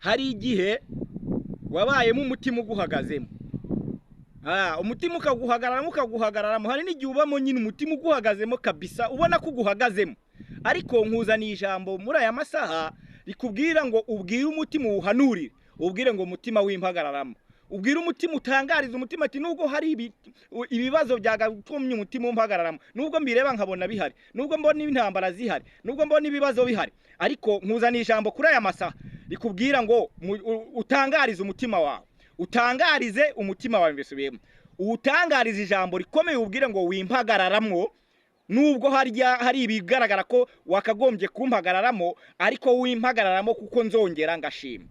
hari igihe wabayemo umutima uguhagazemo, umutima ukaguhagararamo, hari n'igihe ubamo nyine umutima uguhagazemo kabisa, ubona ko uguhagazemo. Ariko nkuzaniye ijambo muri aya masaha rikubwira ngo ubwire umutima uwuhanurire, ubwire ngo umutima w'impagararamo, ubwire umutima utangariza umutima ati nubwo hari ibibazo byagatumye umutima umpagararamo, nubwo mbireba nkabona bihari, nubwo mbona intambara zihari, nubwo mbona ibibazo bihari, ariko nkuzaniye ijambo kuri aya masaha rikubwira ngo utangarize umutima wawe, utangarize umutima wawe. Mbesubiyemo utangarize ijambo rikomeye, ubwire ngo wimpagararamo, nubwo hari ibigaragara ko wakagombye kumpagararamo, ariko wimpagararamo kuko nzongera ngashima.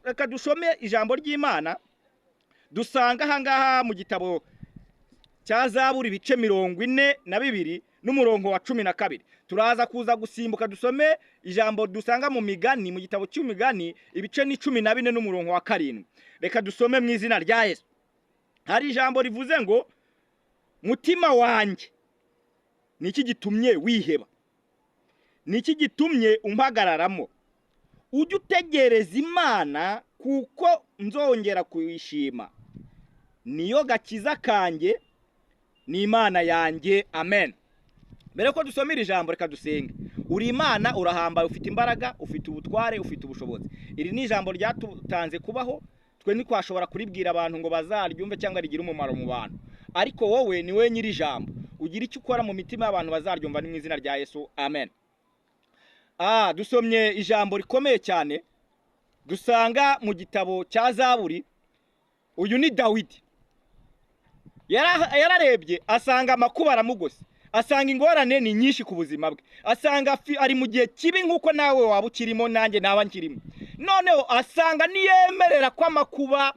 Reka dusome ijambo ry'Imana dusanga ahangaha mu gitabo cya Zaburi ibice 42 n'umurongo wa 12. Turaza kuza gusimbuka dusome ijambo dusanga mu Migani, mu gitabo cy'Imigani ibice 14 n'umurongo wa 7. Reka dusome mu izina rya Yesu. Hari ijambo rivuze ngo mutima wanjye niki gitumye wiheba, niki gitumye umpagararamo, ujye utegereza Imana kuko nzongera kuyishima, niyo gakiza kanjye n'Imana yanjye. Amen. Mbere ko dusomera ijambo reka dusenge. Uri Imana, urahambaye, ufite imbaraga, ufite ubutware, ufite ubushobozi. Iri ni ijambo ryatutanze kubaho, twe ntikwashobora kuribwira abantu ngo bazaryumve cyangwa rigira umumaro mu bantu, ariko wowe ni we nyiri ijambo, ugira icyo ukora mu mitima y'abantu bazaryumva, ni mu izina rya Yesu. Amen. Dusomye ijambo rikomeye cyane dusanga mu gitabo cya Zaburi. Uyu ni Dawidi. Yararebye asanga amakuba aramugose, asanga ingorane ni nyinshi ku buzima bwe, asanga ari mu gihe kibi nk'uko nawe waba ukirimo nanjye naba nkirimo. Noneho asanga niyemerera ko amakuba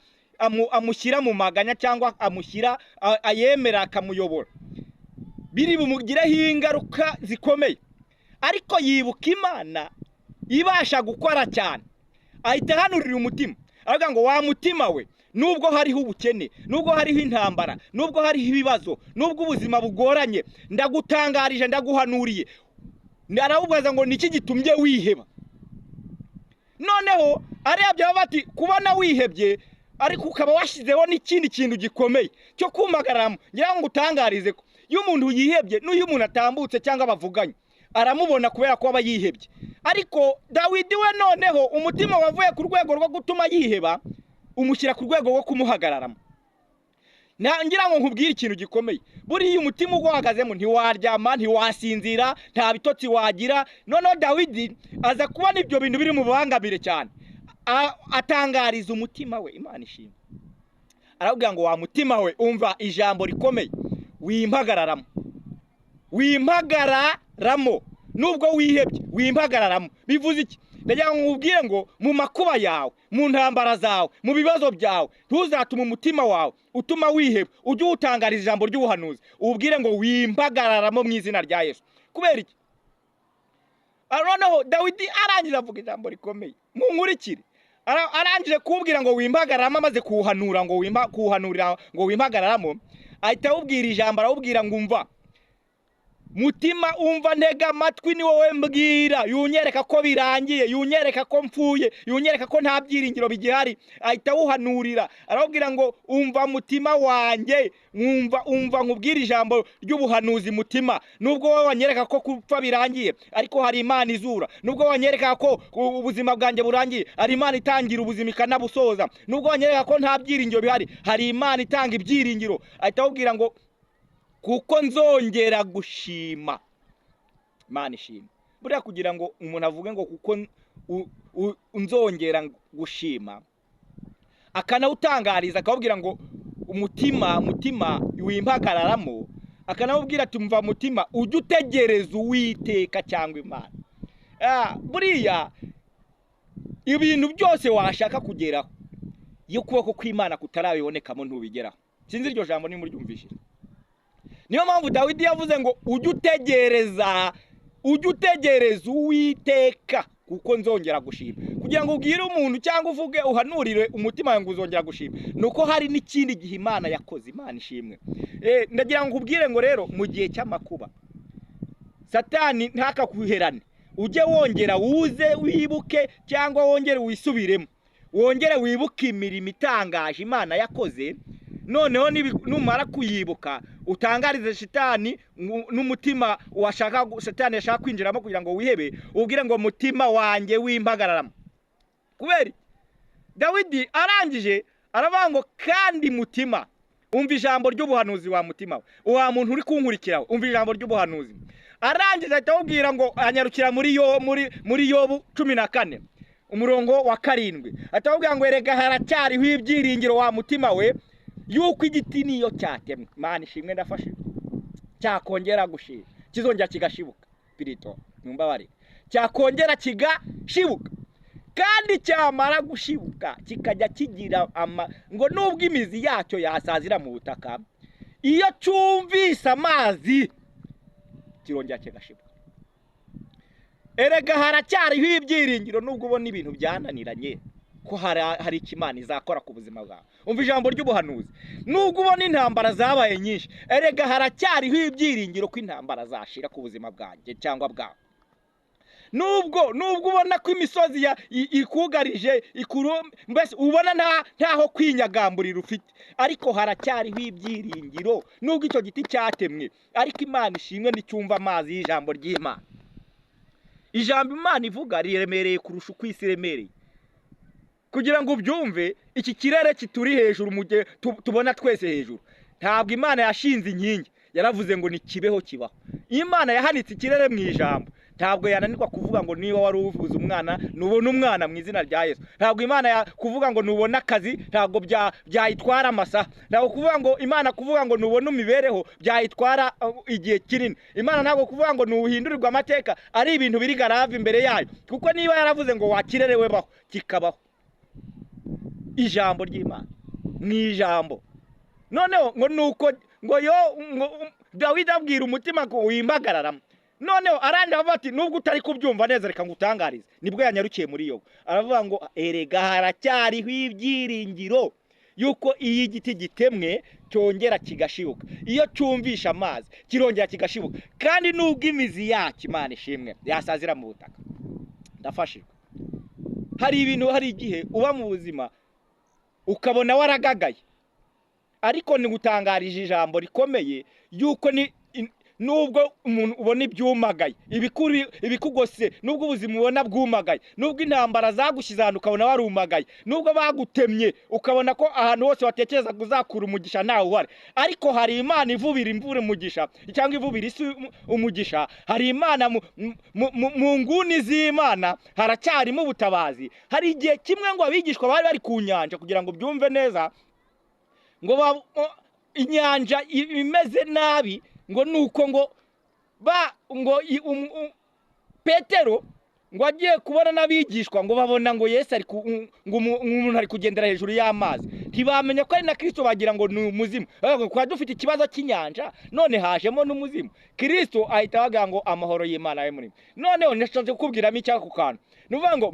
amushyira mu maganya cyangwa ayemera akamuyobora, biri bumugireho ingaruka zikomeye. Ariko yibuka Imana ibasha gukora cyane, ahita ahanurira umutima, aravuga ngo wa mutima we, nubwo hariho ubukene, nubwo hariho intambara, nubwo hariho ibibazo, nubwo ubuzima bugoranye, ndagutangarije, ndaguhanuriye. Aravuga ngo niki gitumye wiheba. Noneho arebye bati kubona wihebye, ariko ukaba washyizeho n'ikindi kintu gikomeye cyo kumagaramo. Ngira ngo utangarize ko iyo umuntu yihebye n'uyu umuntu atambutse cyangwa bavuganye aramubona kubera ko aba yihebye. Ariko Dawidi we noneho umutima wavuye ku rwego rwo gutuma yiheba umushyira ku rwego rwo kumuhagararamo. Ngira ngo nkubwire ikintu gikomeye, buriya umutima uguhagazemo ntiwaryama, ntiwasinzira, nta bitotsi wagira. Noneho Dawidi aza kubona ibyo bintu biri mu bangabire cyane, atangariza umutima we. Imana ishimwe. Aravuga ngo wa mutima we, umva ijambo rikomeye, wimpagararamo, wimpagararamo, nubwo wihebye wimpagararamo. Bivuze iki? Ndagira ngo nkubwire ngo mu makuba yawe, mu ntambara zawe, mu bibazo byawe, ntuzatume umutima wawe utuma wiheba, ujye utangariza ijambo ry'ubuhanuzi, ubwire ngo wimpagararamo mu izina rya Yesu. Kubera iki? Noneho Dawidi arangiza avuga ijambo rikomeye, munkurikire. Arangije kubwira ngo wimpagararamo, amaze kuhanura ngo kuhanurira ngo wimpagararamo, ahita awubwira ijambo, arawubwira ngo umva mutima, umva ntega amatwi, ni wowe mbwira, yunyereka ko birangiye, yunyereka ko mpfuye, yunyereka ko nta byiringiro bigihari. Ahita awuhanurira, arawubwira ngo umva mutima wanjye, umva nkubwira ijambo ry'ubuhanuzi mutima, nubwo wowe wanyereka ko kupfa birangiye, ariko hari Imana izura. Nubwo wanyereka ko ubuzima bwanjye burangiye, hari Imana itangira ubuzima ikanabusoza. Nubwo wanyereka ko nta byiringiro bihari, hari Imana itanga ibyiringiro. Ahita awubwira ngo kuko nzongera gushima. Imana ishima. Buriya kugira ngo umuntu avuge ngo kuko nzongera gushima, akanawutangariza akawubwira ngo umutima wimpagararamo, akanawubwira ati mva mutima, ujye utegereza Uwiteka cyangwa Imana. Buriya ibintu byose washaka kugeraho, iyo ukuboko kw'Imana kutarabibonekamo ntubigeraho. Sinzi iryo jambo ni muri ryumvishije. Niyo mpamvu Dawidi yavuze ngo ujye utegereza Uwiteka kuko nzongera gushima. Kugira ngo ubwire umuntu cyangwa uvuge uhanurire umutima wawe ngo uzongera gushima, nuko hari n'ikindi gihe Imana yakoze. Imana ishimwe. Ndagira ngo ubwire ngo rero mu gihe cy'amakuba Satani ntakakuherane, ujye wongera wuze wibuke cyangwa wongere wisubiremo, wongere wibuke imirimo itangaje Imana yakoze. Noneho numara kuyibuka utangarize Shitani n'umutima washaka Satani yashaka kwinjiramo kugira ngo wihebe, ubwire ngo mutima wanjye w'impagararamo. Kubera Dawidi arangije aravuga ngo kandi mutima, umva ijambo ry'ubuhanuzi wa mutima we, wa muntu uri kunkurikiraho, umva ijambo ry'ubuhanuzi. Arangije atawubwira ngo anyarukira muri Yobu 14 umurongo wa 7, atawubwira ngo erega haracyariho ibyiringiro wa mutima we, yuko igiti niyo cyatemwe, Imana ishimwe ndafashe, cyakongera gushira, kizongera kigashibuka. Pirito numbabarire, cyakongera kigashibuka, kandi cyamara gushibuka kikajya kigira ngo nubwo imizi yacyo yasazira mu butaka, iyo cyumvise amazi kirongera kigashibuka. Erega haracyariho ibyiringiro nubwo ubona ibintu byananiranye, ko hari ikimana izakora ku buzima bwawe. Umva ijambo ry'ubuhanuzi, nubwo ubona intambara zabaye nyinshi, erega haracyariho ibyiringiro ko intambara zashira ku buzima bwanjye cyangwa bwawe. Nubwo ubona ko imisozi ikugarije mbese ubona ntaho kwinyagamburira ufite, ariko haracyariho ibyiringiro nubwo icyo giti cyatemwe, ariko Imana ishimwe n'icyumva amazi y'ijambo ry'Imana. Ijambo Imana ivuga riremereye kurusha uko isi iremereye. Kugira ngo ubyumve, iki kirere kituri hejuru tubona twese hejuru, ntabwo Imana yashinze inkingi yaravuze ngo nikibeho kibaho. Imana yahanitse ikirere mu ijambo, ntabwo yananirwa kuvuga ngo niba wari uvuze umwana nubona umwana mu izina rya Yesu. Ntabwo Imana kuvuga ngo nubona akazi ntabwo byayitwara amasaha. Ntabwo kuvuga ngo Imana kuvuga ngo nubona imibereho byayitwara igihe kinini. Imana ntabwo kuvuga ngo nuhindurirwa amateka ari ibintu biri garave imbere yayo, kuko niba yaravuze ngo wakirerewe baho kikabaho. Ijambo ry'Imana ni ijambo. Noneho ngo nuko ngo Dawidi abwira umutima ko wimbagararamo. Noneho aranja avuga ati nubwo utari kubyumva neza reka ngutangarize. Nibwo yanyarukiye muri Yobu, aravuga ngo erega haracyariho ibyiringiro yuko iyi giti gitemwe cyongera kigashibuka, iyo cyumvisha amazi kirongera kigashibuka, kandi nubwo imizi yacyo Imana ishimwe yasazira mu butaka. Ndafashijwe. Hari ibintu, hari igihe uba mu buzima ukabona waragagaye, ariko nigutangarije ijambo rikomeye yuko nubwo umuntu ubona ibyumagaye, ibikugose, nubwo ubuzima ubona bwumagaye, nubwo intambara zagushyize ahantu ukabona warumagaye, nubwo bagutemye ukabona ko ahantu hose watekereza kuzakura umugisha nawe uhari, ariko hari Imana ivubira imvura umugisha cyangwa ivubira isi umugisha. Hari Imana mu nguni z'Imana haracyarimo ubutabazi. Hari igihe kimwe ngo abigishwa bari ku nyanja, kugira ngo byumve neza, ngo inyanja imeze nabi, ngo nuko ngo Petero ngo agiye kubona n'abigishwa ngo babona ngo Yesu ari ngo umuntu ari kugendera hejuru y'amazi, ntibamenya ko ari na Kristo, bagira ngo ni umuzimu. Kwa dufite ikibazo cy'inyanja none hajemo n'umuzimu. Kristo ahita avuga ngo amahoro y'Imana abe muri mwe. Noneho ndashaka kukubwiramo icyo ku kantu, nuvuga ngo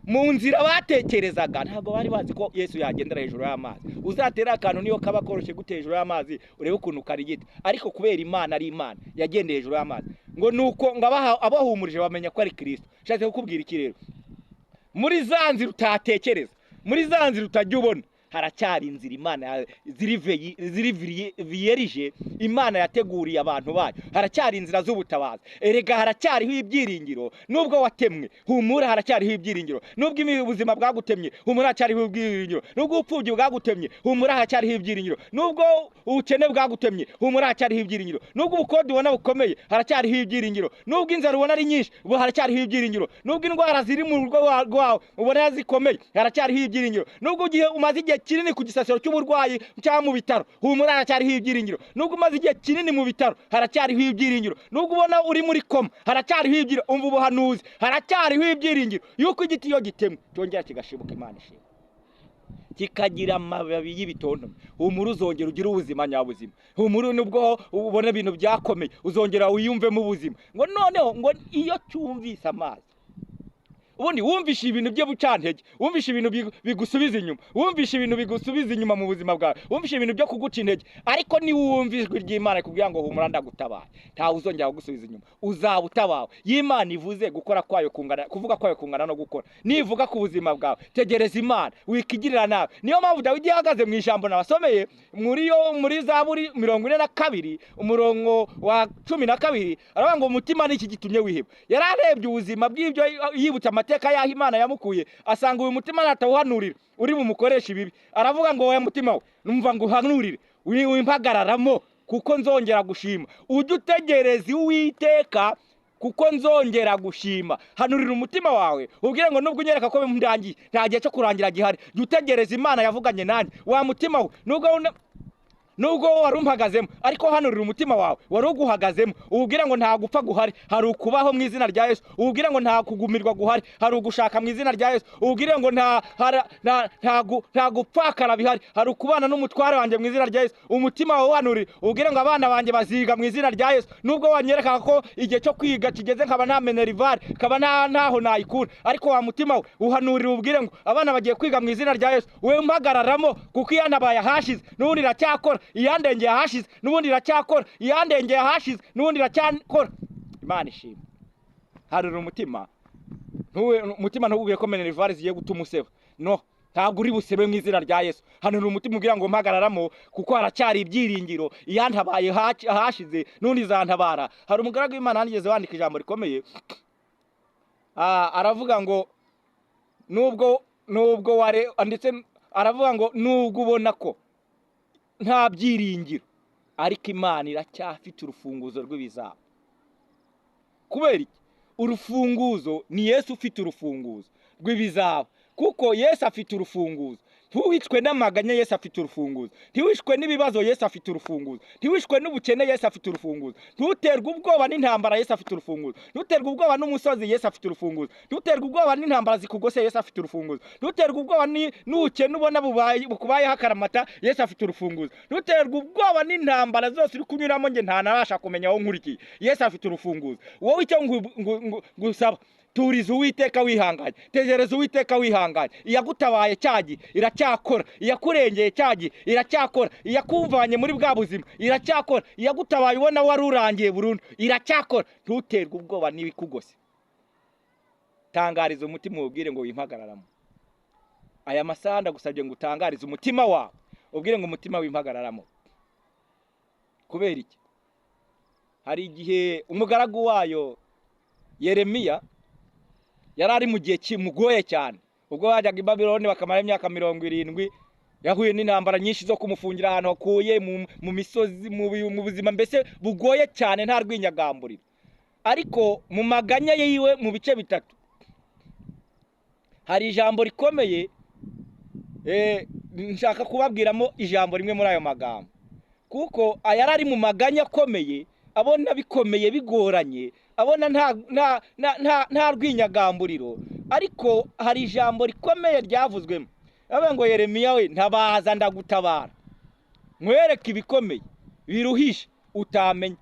mu nzira batekerezaga ntabwo bari bazi ko Yesu yagendera hejuru y'amazi. Uzatera akantu niyo kaba koroshye gute hejuru y'amazi urebe ukuntu karigita, ariko kubera Imana ari Imana yagendeye hejuru y'amazi, ngo nuko ngo abahumurije bamenya ko ari Kristo. Shatse kukubwira iki rero, muri za nzira utatekereza, muri za nzira utajya ubona, haracyari inzira Imana ziriviyerije Imana yateguriye abantu bayo. Haracyari inzira z'ubutabazi. Erega haracyariho ibyiringiro nubwo watemwe, humura haracyariho ibyiringiro. Nubwo ubuzima bwagutemye, humura haracyariho ibyiringiro. Nubwo upfubyi bwagutemye, humura haracyariho ibyiringiro. Nubwo ubukene bwagutemye, humura haracyariho ibyiringiro. Nubwo ubukode ubona bukomeye, haracyariho ibyiringiro. Nubwo inzara ubona ari nyinshi, haracyariho ibyiringiro. Nubwo indwara ziri mu rugo rwawe ubona zikomeye, haracyariho ibyiringiro. Nubwo ugiye umaze igihe kinini ku gisasiro cy'uburwayi cyangwa mu bitaro, humura haracyariho ibyiringiro. Nubwo umaze igihe kinini mu bitaro, haracyariho ibyiringiro. Nubwo ubona uri muri koma, haracyariho ibyiringiro. Umva ubuhanuzi, haracyariho ibyiringiro yuko igiti iyo gitemwe cyongera kigashibuka. Imana ishimwe, kikagira amababi y'ibitontome. Humura uzongera ugira ubuzima nyabuzima. Humura nubwo ubona ibintu byakomeye, uzongera wiyumvemo ubuzima. Ngo noneho ngo iyo cyumvise amazi, ubundi wumvishe ibintu bye bucantege, wumvishe ibintu bigusubiza inyuma, wumvishe ibintu bigusubiza inyuma mu buzima bwawe, wumvishe ibintu byo kuguca intege, ariko ni wumva ijwi ry'Imana kugira ngo humura ndagutabaye, ntawe uzongera kugusubiza inyuma, uzaba utabawe. Y'Imana ivuze gukora kwayo kungana, kuvuga kwayo kungana no gukora. Nivuga ku buzima bwawe, tegereza Imana, wikigirira nawe. Niyo mpamvu Dawidi yahagaze mu ijambo nabasomeye muri Zaburi 42 umurongo wa 12, aravuga ngo umutima niki gitumye wiheba. Yararebye ubuzima bw'ibyo yibutse amateka yaho Imana yamukuye, asanga uyu mutima natawuhanurira uri bumukoresha ibibi. Aravuga ngo wowe mutima we numva ngo uhanurire wimpagararamo kuko nzongera gushima. Ujye utegereza Uwiteka kuko nzongera gushima. Hanurira umutima wawe ubwire ngo nubwo unyereka ko bimndangiye nta gihe cyo kurangira gihari, jya utegereza Imana yavuganye nanjye. Wa mutima we nubwo wari umpagazemo, ariko hanurira umutima wawe wari uguhagazemo, ubwire ngo nta gupfa guhari, hari ukubaho mu izina rya Yesu. Ubwire ngo nta kugumirwa guhari, hari ugushaka mu izina rya Yesu. Ubwire ngo nta gupfakara bihari, hari ukubana n'umutware wanjye mu izina rya Yesu. Umutima wawe uhanurire ubwire ngo abana banjye baziga mu izina rya Yesu. Nubwo wanyereka ko igihe cyo kwiga kigeze nkaba nta minerivare, kaba ntaho nayikura, ariko wa mutima we uhanurire ubwire ngo abana bagiye kwiga mu izina rya Yesu. We mpagararamo kuko iyantabaye hashize n'ubundi iracyakora, iyandengeye hashize n'ubundi iracyakora, iyandengeye hashize n'ubundi iracyakora. Imana ishimwe. Harura umutima, umutima ntubwiye ko minerivare zigiye gutuma useba, no, ntabwo uri busebe mu izina rya Yesu. Hanura umutima ugira ngo mpagararamo kuko haracyari ibyiringiro, iyantabaye hashize n'ubundi izantabara. Hari umugaragu w'Imana yanigeze wandika ijambo rikomeye, aravuga ngo nubwo ndetse aravuga ngo nubwo ubona ko nta byiringiro, ariko Imana iracyafite urufunguzo rw'ibizaba. Kubera iki? Urufunguzo ni Yesu ufite urufunguzo rw'ibizaba, kuko Yesu afite urufunguzo. Ntiwishwe n'amaganya, Yesu afite urufunguzo. Ntiwishwe n'ibibazo, Yesu afite urufunguzo. Ntiwishwe n'ubukene, Yesu afite urufunguzo. Ntuterwe ubwoba n'intambara, Yesu afite urufunguzo. Ntuterwe ubwoba n'umusozi, Yesu afite urufunguzo. Ntuterwe ubwoba n'intambara zikugose, Yesu afite urufunguzo. Ntuterwe ubwoba n'ubukene ubona bukubayeho akaramata, Yesu afite urufunguzo. Ntuterwe ubwoba n'intambara zose uri kunyuramo nge ntanabasha kumenya aho nkurikiye, Yesu afite urufunguzo. Wowe icyo ngusaba, turiza Uwiteka wihanganye, tegereza Uwiteka wihanganye. Iyagutabaye cyagi iracyakora, iyakurengeye cyagi iracyakora, iyakuvanye muri bwa buzima iracyakora, iyagutabaye ubona wari urangiye burundu iracyakora. Ntuterwe ubwoba n'ibikugose, tangariza umutima ubwire ngo wimpagararamo. Aya masaha ndagusabye ngo utangarize umutima wawe ubwire ngo umutima wimpagararamo. Kubera iki? Hari igihe umugaragu wayo Yeremiya yari ari mu gihe kimugoye cyane, ubwo bajyaga i Babuloni bakamara imyaka 70, yahuye n'intambara nyinshi zo kumufungira ahantu hakuye mu misozi, mu buzima mbese bugoye cyane nta rwinyagamburiro. Ariko mu maganya yiwe mu bice bitatu hari ijambo rikomeye, nshaka kubabwiramo ijambo rimwe muri ayo magambo, kuko yari ari mu maganya akomeye, abona bikomeye bigoranye, abona nta rwinyagamburiro. Ariko hari ijambo rikomeye ryavuzwemo, avuga ngo Yeremiya we ntabaza ndagutabara, nkwereke ibikomeye biruhishe utamenya.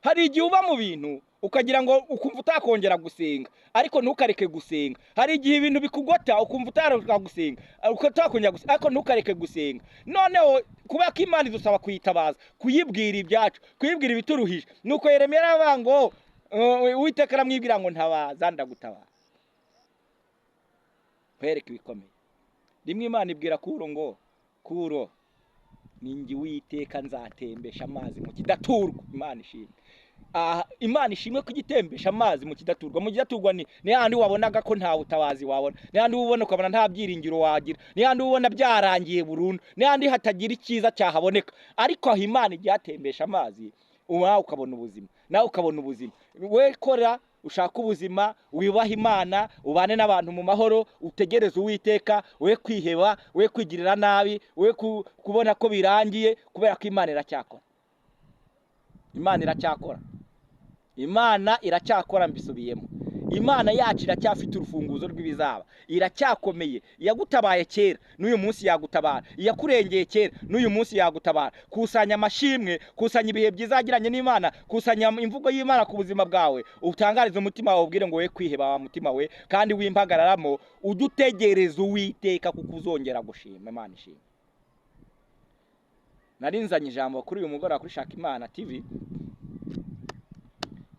Hari igihe uba mu bintu ukagira ngo ukumva utakongera gusenga, ariko ntukareke gusenga. Hari igihe ibintu bikugota ukumva utareka gusenga, utakongera gusenga, ariko ntukareke gusenga. Noneho kuba ko Imana idusaba kuyitabaza, kuyibwira ibyacu, kuyibwira ibituruhije. Nuko Yeremiya aravuga ngo Uwiteka aramwibwira ngo ntabaza ndagutabara, nkwereke ibikomeye. Rimwe Imana ibwira Kuro ngo Kuro, ninjye Uwiteka nzatembesha amazi mu kidaturwa. Imana ishimwe. Imana ishimwe ko igitembesha amazi mu kidaturwa. Mu kidaturwa ni handi wabonaga ko nta butabazi wabona, ni handi ubona ukabona nta byiringiro wagira, ni handi ubona byarangiye burundu, ni handi hatagira icyiza cyahaboneka. Ariko aho Imana igyatembesha amazi, nawe ukabona ubuzima, nawe ukabona ubuzima. We kora ushaka ubuzima, wibaha Imana, ubane n'abantu mu mahoro, utegereze Uwiteka, we kwiheba, we kwigirira nabi, we kubona ko birangiye, kubera ko Imana iracyakora. Imana iracyakora, Imana iracyakora. Mbisubiyemo, imana yacu iracyafite urufunguzo rw'ibizaba, iracyakomeye. Iyagutabaye kera n'uyu munsi yagutabara, iyakurengeye kera n'uyu munsi yagutabara. Kusanya amashimwe, kusanya ibihe byiza yagiranye n'Imana, kusanya imvugo y'Imana ku buzima bwawe, utangarize umutima wawe, ubwire ngo we kwiheba wa mutima we, kandi wimpagararamo, ujye utegereza Uwiteka kuko uzongera gushima. Imana ishimwe. Narinzanye ijambo kuri uyu mugoroba kuri Shaka Imana TV,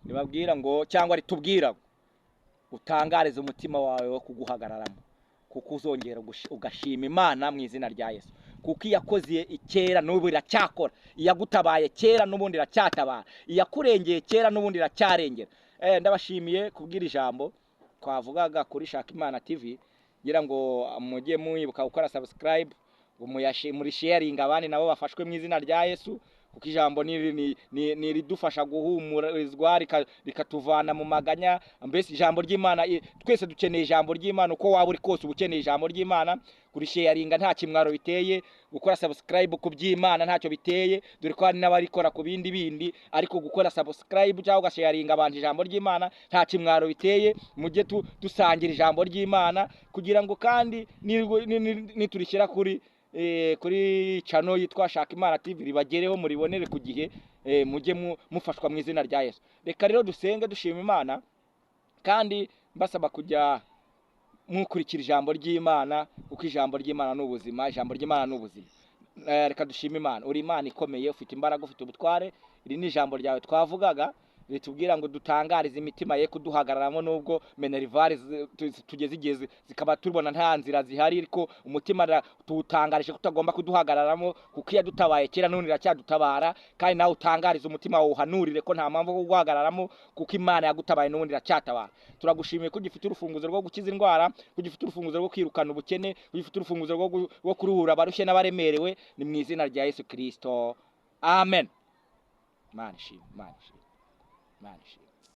nibabwira ngo cyangwa ritubwira utangarize umutima wawe wo kuguhagararamo, kuko uzongera ugashima Imana mu izina rya Yesu, kuko iyakoze kera n'ubu iracyakora, iyagutabaye kera n'ubundi iracyatabara, iyakurengeye kera n'ubundi iracyarengera. Ndabashimiye kubwira ijambo twavugaga kuri Shaka Imana TV, ngira ngo mujye mwibuka gukora subscribe, muri sharing abandi nabo bafashwe mu izina rya Yesu, kuko ijambo ni ridufasha guhumurizwa rikatuvana mu maganya. Mbese ijambo ry'Imana, twese dukeneye ijambo ry'Imana, uko waba uri kose ubukeneye ijambo ry'Imana. Kuri sharinga nta kimwaro biteye, gukora subscribe ku by'Imana ntacyo biteye, dore ko hari n'abarikora ku bindi, ariko gukora subscribe cyangwa ugasharinga abantu ijambo ry'Imana nta kimwaro biteye. Mujye dusangira ijambo ry'Imana, kugira ngo kandi niturishyira kuri channel yitwa Shaka Imana TV ribagereho, muribonere ku gihe, mujye mufashwa mu izina rya Yesu. Reka rero dusenge dushima Imana, kandi mbasaba kujya mukurikira ijambo ry'Imana, kuko ijambo ry'Imana n'ubuzima, ijambo ry'Imana n'ubuzima. Reka dushima Imana. Uri Imana ikomeye, ufite imbaraga, ufite ubutware. Iri ni ijambo ryawe twavugaga, ritubwira ngo dutangarize imitima ye kuduhagararamo, nubwo Minervari tugeze zikaba tubona nta nzira zihari, ariko umutima tuwutangarije kutagomba kuduhagararamo, kuko iyo dutabaye kera none iracyadutabara. Kandi nawe utangarize umutima wawe, uhanurire ko nta mpamvu yo guhagararamo, kuko Imana yagutabaye n'ubundi iracyatabara. Turagushimiye ko ugifite urufunguzo rwo gukiza indwara, ko ugifite urufunguzo rwo kwirukana ubukene, ko ugifite urufunguzo rwo kuruhura abarushye n'abaremerewe. Ni mu izina rya Yesu Kristo, amen. Imana ishimwe, Imana ishimwe, Imana ishimwe.